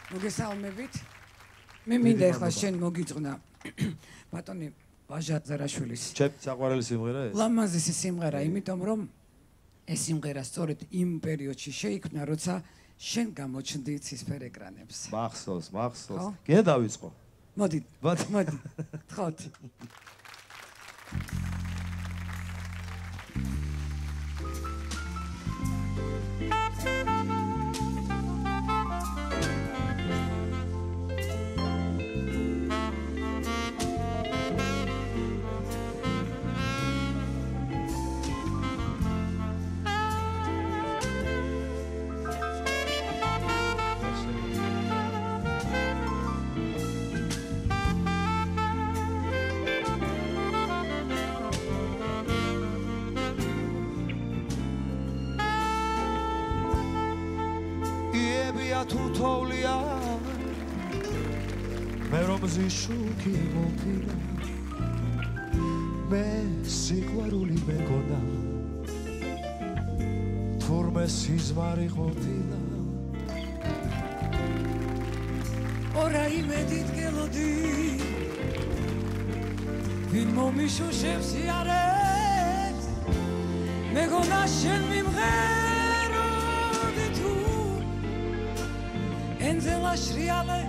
მოგესალმებით. მე მინდა ახლა შენ მოგიწყნა ბატონი ვაჟა ზარაშვილის. ჩემ საყვარელი სიმღერა ეს. ლამაზი სიმღერა, იმიტომ რომ ეს სიმღერა სწორედ იმ პერიოდში შეიქმნა, როცა შენ გამოჩნდი ცისფერ ეკრანებს. მახსოვს. კიდე დავიწყო. მოდი. თხოთ. თუ თოვლია მე რომ ზიშუქი მოფირა მე სიყვარული მეგონა თურმე სიზმარი ყოფილა ორა იმედით გელოდი ვინ მომიშუშებს იარებს მეგონა შენ მიმღეროდი თუ Enzela shriale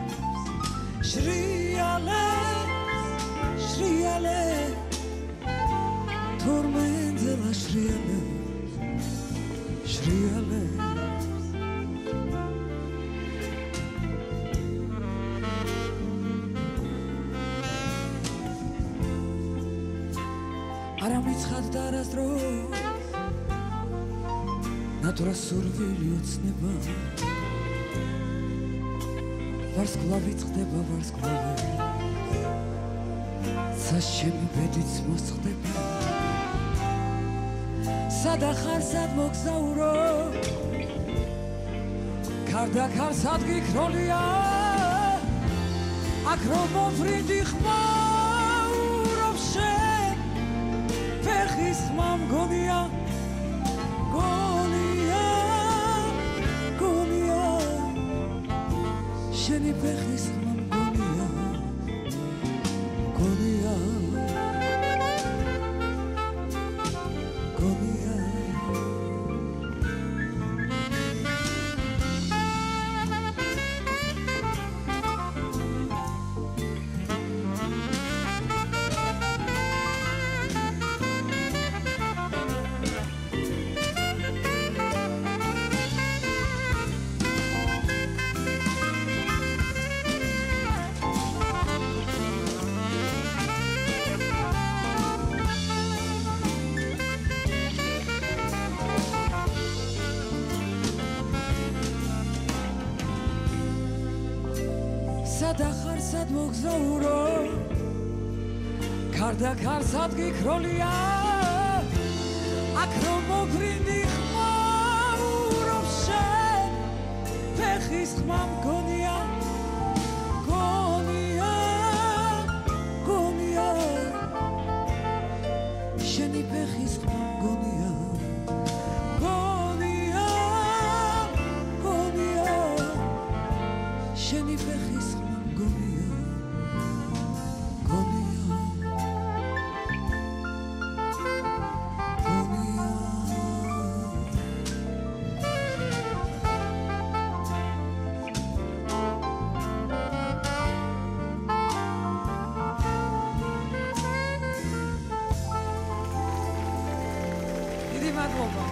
Torme enzela shriale Ara mitskhat da arasdros Natura survili otsneba Varsklavi წდება varsklavi საშემი ბედიც მოსხდება სადახარ სად მოგზაურო ქარდაქარ სად გიქროლია აქ რომ მოფრინდი ხმაურობს შენ ფეხის ხმა მგონია შენი ფეხის ხმა მგონია სადახარ სად მოგზაურო ქარდაქარ სად გიქროლია აქ რომ მოფრინდი ხმაურობს შენ ფეხის ხმა მგონია შენი ფეხის ხმა მგონია შენი ფეხის ხმა Დიდი მადლობა.